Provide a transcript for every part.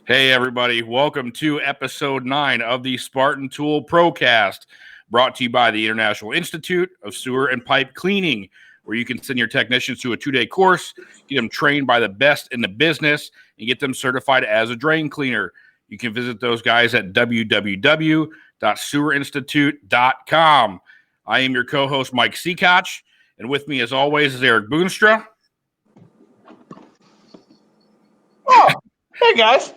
Hey, everybody. Welcome to episode 9 of the Spartan Pro Cast, brought to you by the International Institute of Sewer and Pipe Cleaning, where you can send your technicians to a 2-day course, get them trained by the best in the business, and get them certified as a drain cleaner. You can visit those guys at www.sewerinstitute.com. I am your co-host, Mike Sekach, and with me, as always, is Eric Boonstra. Oh, hey, guys.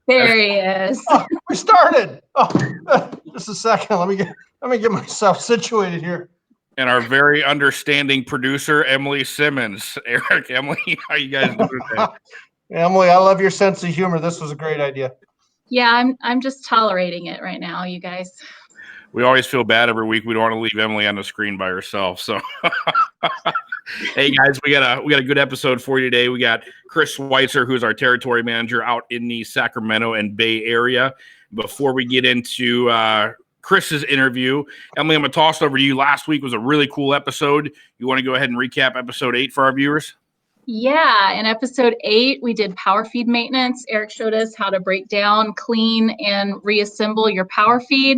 There he is. Oh, we started. Just a second. Let me get myself situated here. And our very understanding producer, Emily Simmons. Eric, Emily, how you guys doing today? Emily, I love your sense of humor. This was a great idea. Yeah, I'm just tolerating it right now, you guys. We always feel bad every week. We don't want to leave Emily on the screen by herself. So, hey guys, we got a good episode for you today. We got Chris Switzer, who's our territory manager out in the Sacramento and Bay Area. Before we get into Chris's interview, Emily, I'm gonna toss it over to you. Last week was a really cool episode. You want to go ahead and recap episode 8 for our viewers? Yeah, in episode 8, we did power feed maintenance. Eric showed us how to break down, clean, and reassemble your power feed.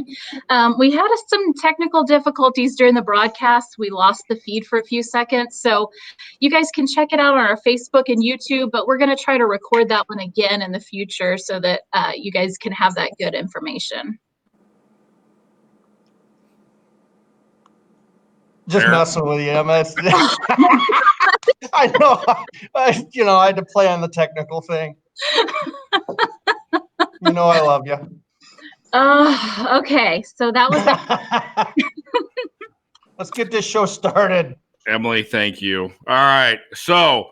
We had some technical difficulties during the broadcast. We lost the feed for a few seconds. So you guys can check it out on our Facebook and YouTube, but we're going to try to record that one again in the future so that you guys can have that good information. Just Eric. messing with you, Emma. I know. I had to play on the technical thing. You know I love you. Okay. So that was Let's get this show started. Emily, thank you. All right. So,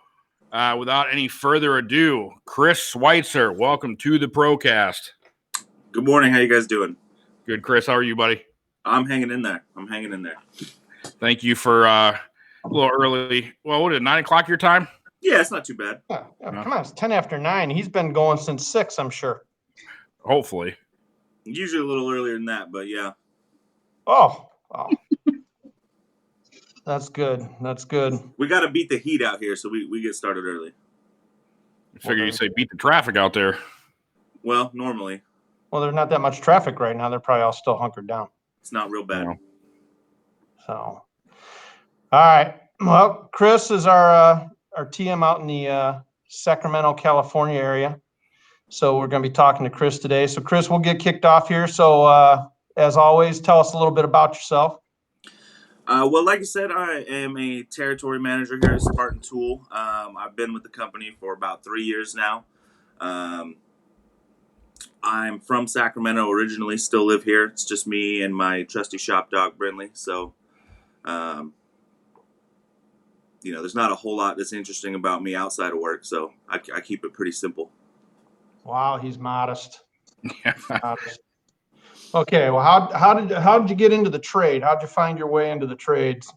without any further ado, Chris Switzer, welcome to the Procast. Good morning. How you guys doing? Good, Chris. How are you, buddy? I'm hanging in there. Thank you for a little early. Well, what is it, 9 o'clock your time? Yeah, it's not too bad. Come on, it's 10 after 9. He's been going since 6, I'm sure. Hopefully. Usually a little earlier than that, but yeah. Oh. That's good. We got to beat the heat out here, so we get started early. I figure you say beat the traffic out there. Well, normally. Well, there's not that much traffic right now. They're probably all still hunkered down. It's not real bad. No. So, all right. Well, Chris is our TM out in the Sacramento, California area. So we're going to be talking to Chris today. So, Chris, we'll get kicked off here. So, as always, tell us a little bit about yourself. Well, like I said, I am a territory manager here at Spartan Tool. I've been with the company for about 3 years now. I'm from Sacramento originally, still live here. It's just me and my trusty shop dog, Brindley. So, there's not a whole lot that's interesting about me outside of work. So I keep it pretty simple. Wow, he's modest. Modest. Okay, well, how did you get into the trade? How'd you find your way into the trades?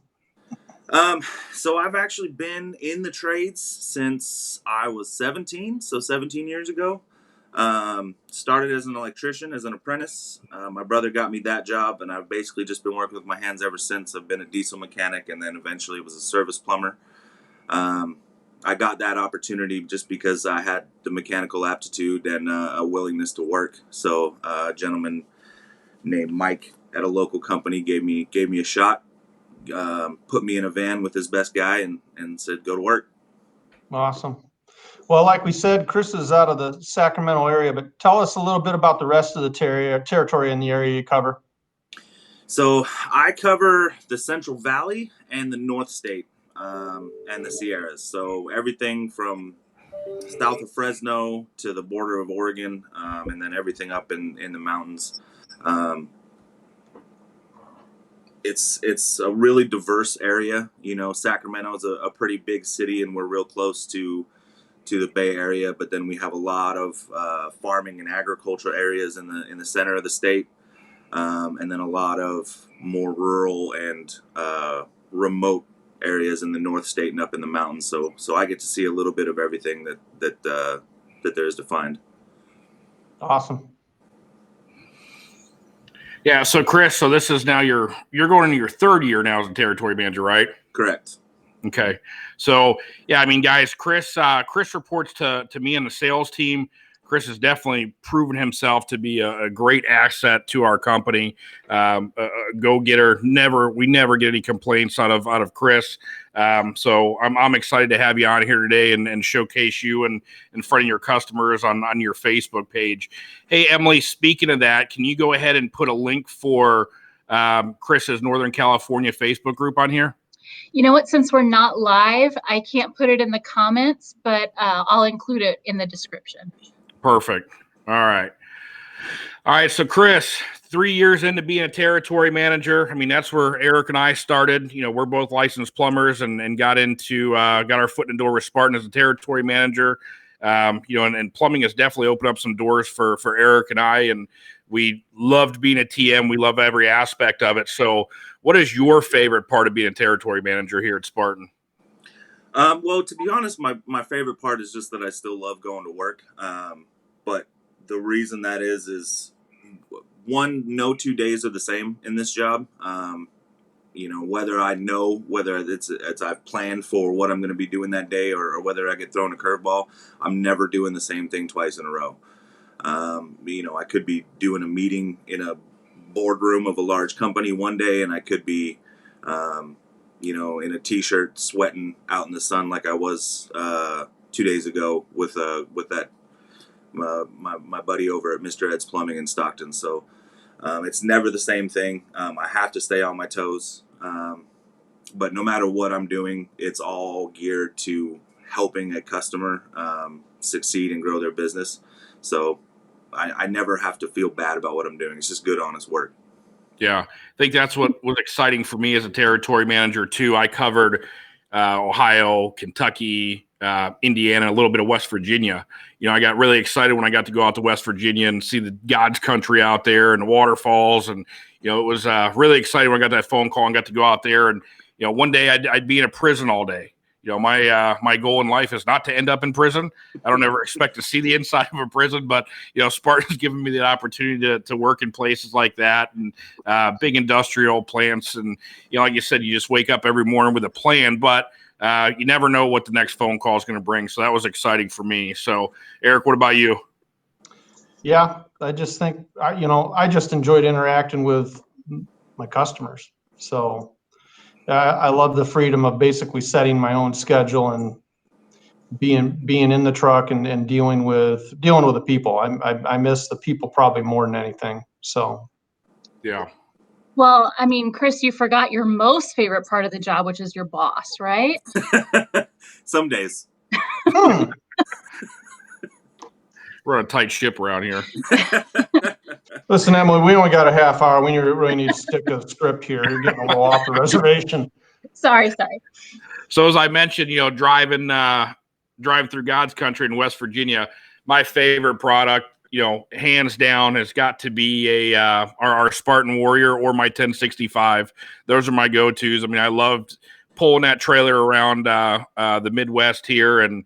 So I've actually been in the trades since I was 17. So 17 years ago. Started as an electrician, as an apprentice. My brother got me that job, and I've basically just been working with my hands ever since. I've been a diesel mechanic, and then eventually was a service plumber. I got that opportunity just because I had the mechanical aptitude and a willingness to work. So a gentleman named Mike at a local company gave me a shot, put me in a van with his best guy, and said, go to work. Awesome. Well, like we said, Chris is out of the Sacramento area, but tell us a little bit about the rest of the territory in the area you cover. So I cover the Central Valley and the North State and the Sierras. So everything from south of Fresno to the border of Oregon, and then everything up in the mountains. It's a really diverse area. Sacramento is a pretty big city, and we're real close to the Bay Area, but then we have a lot of farming and agriculture areas in the center of the state, and then a lot of more rural and remote areas in the North State and up in the mountains. So I get to see a little bit of everything that there is to find. Awesome. Yeah. So Chris, this is now you're going into your 3rd year now as a territory manager, right? Correct. Okay. So, yeah, I mean, guys, Chris reports to me and the sales team. Chris has definitely proven himself to be a great asset to our company. A go-getter. We never get any complaints out of Chris. So I'm excited to have you on here today and showcase you in front of your customers on your Facebook page. Hey, Emily, speaking of that, can you go ahead and put a link for Chris's Northern California Facebook group on here? You know what? Since we're not live, I can't put it in the comments, but I'll include it in the description. Perfect. All right. So Chris, 3 years into being a territory manager, I mean, that's where Eric and I started. You know, we're both licensed plumbers and got our foot in the door with Spartan as a territory manager. And plumbing has definitely opened up some doors for Eric and I, and we loved being a TM. We love every aspect of it. So what is your favorite part of being a territory manager here at Spartan? Well, to be honest, my favorite part is just that I still love going to work. But the reason that is one, no 2 days are the same in this job. Whether it's I've planned for what I'm going to be doing that day or whether I get thrown a curveball, I'm never doing the same thing twice in a row. I could be doing a meeting in a boardroom of a large company one day, and I could be, in a t-shirt sweating out in the sun like I was 2 days ago with that my buddy over at Mr. Ed's Plumbing in Stockton. So it's never the same thing. I have to stay on my toes. But no matter what I'm doing, it's all geared to helping a customer succeed and grow their business. So I never have to feel bad about what I'm doing. It's just good, honest work. Yeah, I think that's what was exciting for me as a territory manager too. I covered Ohio, Kentucky, Indiana, a little bit of West Virginia. I got really excited when I got to go out to West Virginia and see the God's country out there and the waterfalls. And, it was really exciting when I got that phone call and got to go out there. And, one day I'd be in a prison all day. My goal in life is not to end up in prison. I don't ever expect to see the inside of a prison, but, Spartan's given me the opportunity to work in places like that and big industrial plants. And, like you said, you just wake up every morning with a plan, but you never know what the next phone call is going to bring. So that was exciting for me. So, Eric, what about you? Yeah, I just think, I just enjoyed interacting with my customers. So I love the freedom of basically setting my own schedule and being in the truck and dealing with the people. I miss the people probably more than anything. So, yeah. Well, I mean, Chris, you forgot your most favorite part of the job, which is your boss, right? Some days. We're on a tight ship around here. Listen, Emily, we only got a half hour. We really need to stick to the script here. You're getting a little off the reservation. Sorry. So as I mentioned, driving through God's country in West Virginia, my favorite product, hands down, has got to be our Spartan Warrior or my 1065. Those are my go-tos. I mean, I loved pulling that trailer around the Midwest here. And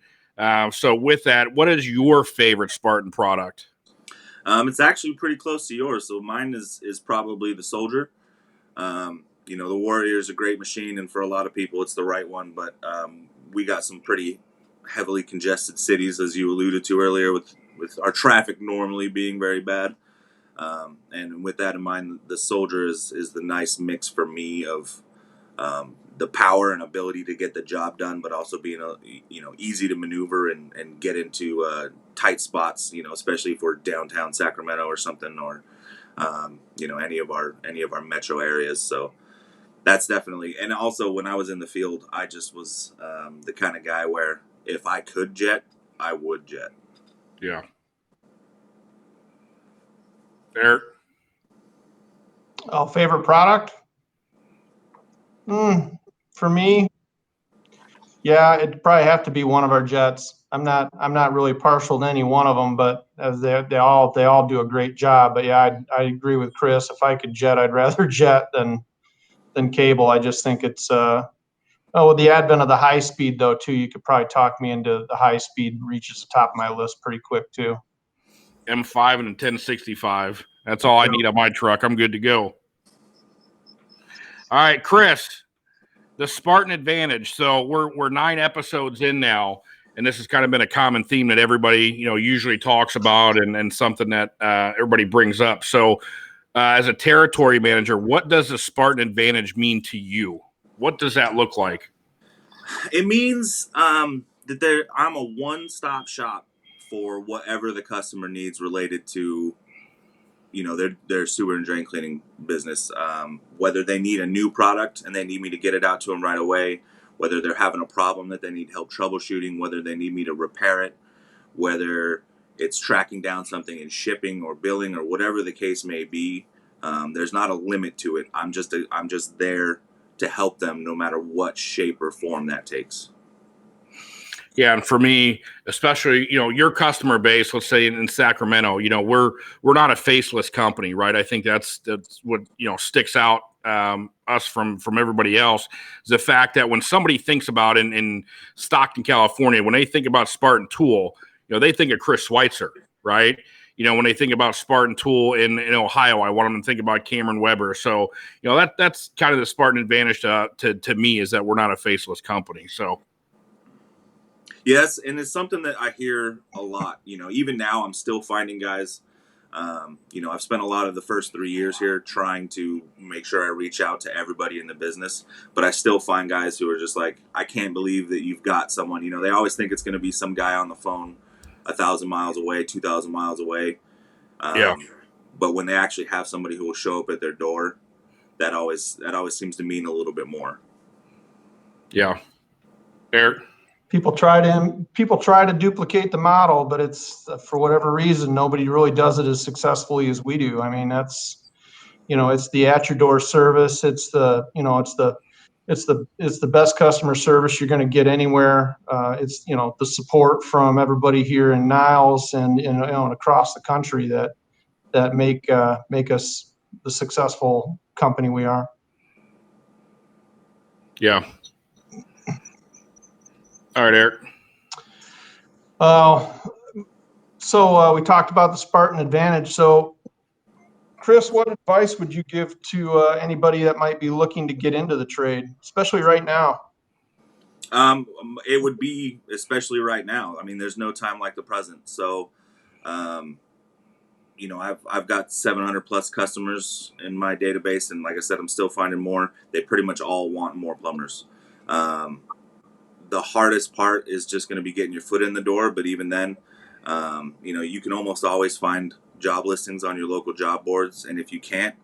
so with that, what is your favorite Spartan product? It's actually pretty close to yours. So mine is probably the Soldier. The Warrior is a great machine, and for a lot of people, it's the right one. But we got some pretty heavily congested cities, as you alluded to earlier, with our traffic normally being very bad. And with that in mind, the Soldier is the nice mix for me of the power and ability to get the job done, but also being easy to maneuver and get into tight spots. Especially for downtown Sacramento or something, or any of our metro areas. So that's definitely. And also, when I was in the field, I just was the kind of guy where if I could jet, I would jet. Yeah. Eric? Oh, favorite product? For me, yeah, it'd probably have to be one of our jets. I'm not really partial to any one of them, but as they all do a great job. But yeah, I agree with Chris. If I could jet, I'd rather jet than cable. I just think it's with the advent of the high speed though too, you could probably talk me into the high speed reaches the top of my list pretty quick too. M5 and a 1065. That's all I need on my truck. I'm good to go. All right, Chris, the Spartan Advantage. So we're 9 episodes in now. and this has kind of been a common theme that everybody, usually talks about and something that everybody brings up. So as a territory manager, what does the Spartan Advantage mean to you? What does that look like? It means that I'm a one-stop shop for whatever the customer needs related to, their sewer and drain cleaning business. Whether they need a new product and they need me to get it out to them right away, whether they're having a problem that they need help troubleshooting, whether they need me to repair it, whether it's tracking down something in shipping or billing or whatever the case may be. There's not a limit to it. I'm just there to help them no matter what shape or form that takes. Yeah, and for me, especially, your customer base, let's say in Sacramento, we're not a faceless company, right? I think that's what sticks out us from everybody else is the fact that when somebody thinks about in Stockton, California, when they think about Spartan Tool, they think of Chris Switzer, right? When they think about Spartan Tool in Ohio, I want them to think about Cameron Weber. So, that's kind of the Spartan Advantage to me is that we're not a faceless company. So. Yes, and it's something that I hear a lot. Even now I'm still finding guys. I've spent a lot of the first 3 years here trying to make sure I reach out to everybody in the business, but I still find guys who are just like, I can't believe that you've got someone. They always think it's going to be some guy on the phone 1,000 miles away, 2,000 miles away. Yeah. But when they actually have somebody who will show up at their door, that always seems to mean a little bit more. Yeah. Eric? People try to duplicate the model, but it's for whatever reason nobody really does it as successfully as we do. I mean, that's it's the at your door service. It's the it's the best customer service you're going to get anywhere. It's the support from everybody here in Niles and across the country that make us the successful company we are. Yeah. All right, Eric. So we talked about the Spartan Advantage. So, Chris, what advice would you give to anybody that might be looking to get into the trade, especially right now? It would be especially right now. I mean, there's no time like the present. So, I've got 700 plus customers in my database, and like I said, I'm still finding more. They pretty much all want more plumbers. The hardest part is just going to be getting your foot in the door. But even then, you can almost always find job listings on your local job boards. And if you can't,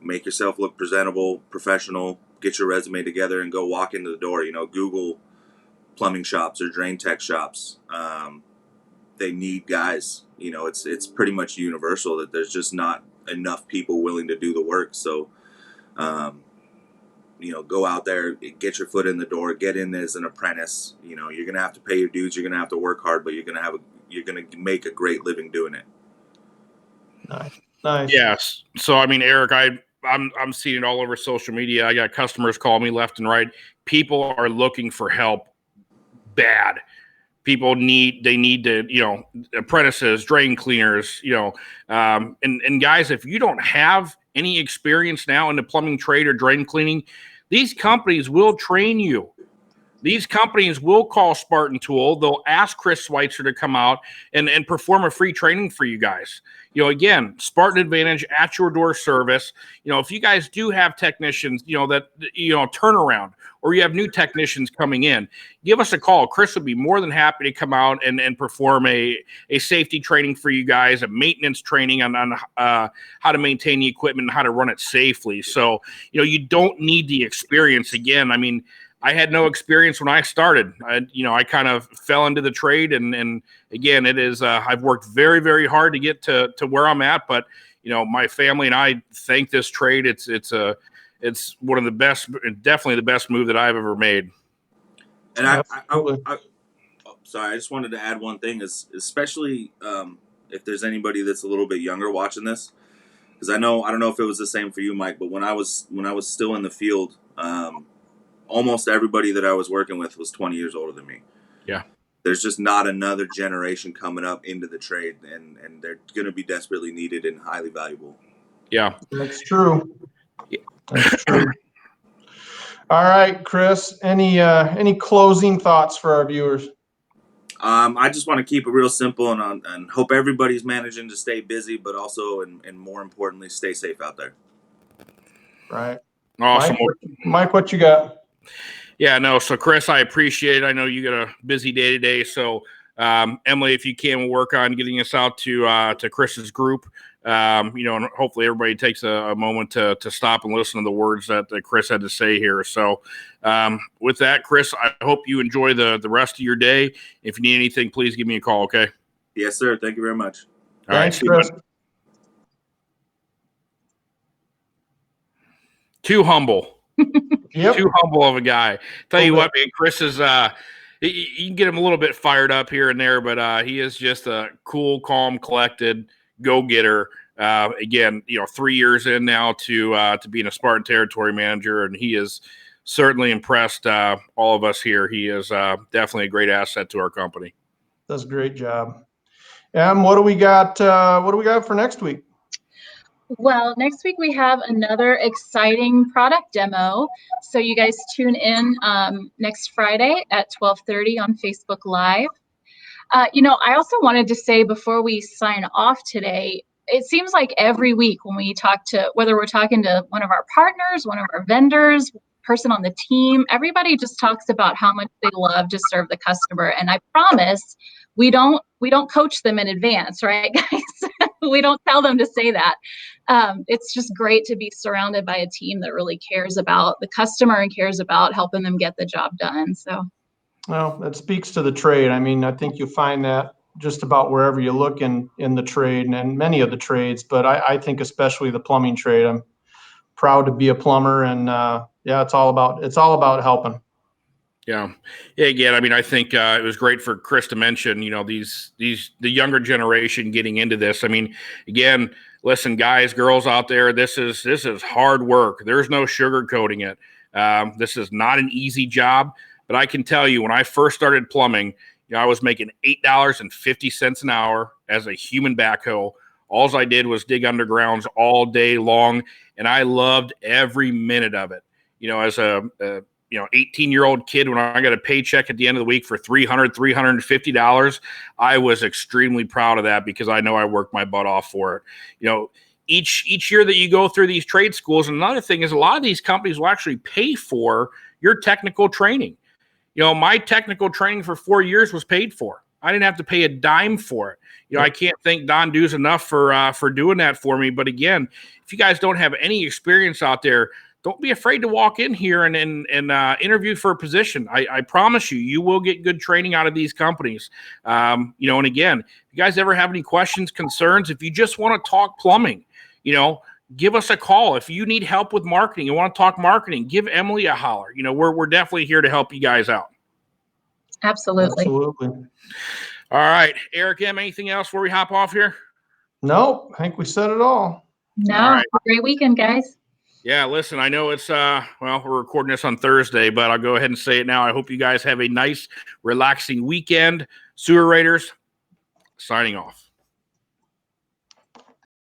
make yourself look presentable, professional, get your resume together and go walk into the door. Google plumbing shops or drain tech shops. They need guys. It's pretty much universal that there's just not enough people willing to do the work. So, go out there, get your foot in the door, get in as an apprentice. You're going to have to pay your dues. You're going to have to work hard, but you're going to make a great living doing it. Nice. Yes. So, I mean, Eric, I'm seeing it all over social media. I got customers call me left and right. People are looking for help bad. People need to, apprentices, drain cleaners, and guys, if you don't have any experience now in the plumbing trade or drain cleaning, these companies will train you. These companies will call Spartan Tool. They'll ask Chris Switzer to come out and perform a free training for you guys. Again, Spartan Advantage at your door service. If you guys do have technicians, turnaround, or you have new technicians coming in, give us a call. Chris would be more than happy to come out and perform a safety training for you guys, a maintenance training on how to maintain the equipment and how to run it safely. So, you don't need the experience. Again, I mean, I had no experience when I started. I kind of fell into the trade, and again, it is. I've worked very, very hard to get to where I'm at. But my family and I thank this trade. It's one of the best, definitely the best move that I've ever made. And sorry, I just wanted to add one thing, is especially if there's anybody that's a little bit younger watching this, because I don't know if it was the same for you, Mike, but when I was still in the field. Almost everybody that I was working with was 20 years older than me. Yeah. There's just not another generation coming up into the trade, and they're going to be desperately needed and highly valuable. Yeah. That's true. That's true. All right, Chris, any closing thoughts for our viewers? I just want to keep it real simple and hope everybody's managing to stay busy, but also, and more importantly, stay safe out there. Right. Awesome. Mike, what you got? Yeah, no. So, Chris, I appreciate it. I know you got a busy day today. So, Emily, if you can, we'll work on getting us out to Chris's group. And hopefully everybody takes a moment to stop and listen to the words that Chris had to say here. So, with that, Chris, I hope you enjoy the rest of your day. If you need anything, please give me a call. Okay. Yes, sir. Thank you very much. All Thanks, right, Chris. Too humble. Yep. Too humble of a guy. Tell you what, man, Chris is you can get him a little bit fired up here and there, but he is just a cool, calm, collected go-getter. Again, 3 years in now to being a Spartan Territory Manager, and he is certainly impressed all of us here. He is definitely a great asset to our company. Does a great job. What do we got? What do we got for next week? Well, next week we have another exciting product demo. So you guys tune in next Friday at 12:30 on Facebook Live. I also wanted to say before we sign off today, it seems like every week when we talk to, whether we're talking to one of our partners, one of our vendors, person on the team, everybody just talks about how much they love to serve the customer. And I promise we don't coach them in advance, right, guys? We don't tell them to say that. It's just great to be surrounded by a team that really cares about the customer and cares about helping them get the job done. So, well, that speaks to the trade. I mean, I think you'll find that just about wherever you look in the trade and many of the trades, but I think especially the plumbing trade. I'm proud to be a plumber, and it's all about helping. Yeah. Again, I mean, I think it was great for Chris to mention, the younger generation getting into this. I mean, again, listen, guys, girls out there, this is hard work. There's no sugarcoating it. This is not an easy job, but I can tell you when I first started plumbing, I was making $8.50 an hour as a human backhoe. All I did was dig undergrounds all day long, and I loved every minute of it. As a 18-year-old kid, when I got a paycheck at the end of the week for $350, I was extremely proud of that because I know I worked my butt off for it. Each year that you go through these trade schools, and another thing is a lot of these companies will actually pay for your technical training. My technical training for 4 years was paid for. I didn't have to pay a dime for it. I can't thank Don Dews enough for doing that for me. But again, if you guys don't have any experience out there, don't be afraid to walk in here and interview for a position. I promise you will get good training out of these companies. And again, if you guys ever have any questions, concerns, if you just want to talk plumbing, give us a call. If you need help with marketing, you want to talk marketing, give Emily a holler. We're definitely here to help you guys out. Absolutely. All right, Eric, anything else before we hop off here? No, I think we said it all. No, all right. Great weekend, guys. Yeah, listen, I know it's, we're recording this on Thursday, but I'll go ahead and say it now. I hope you guys have a nice, relaxing weekend. Sewer Raiders, signing off.